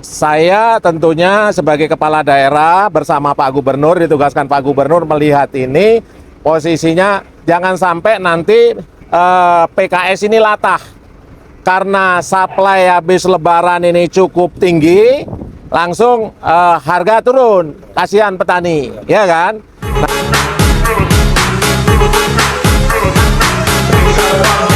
Saya tentunya sebagai kepala daerah bersama Pak Gubernur, ditugaskan Pak Gubernur melihat ini posisinya jangan sampai nanti PKS ini latah karena supply habis lebaran ini cukup tinggi, langsung harga turun, kasihan petani, ya kan? Nah,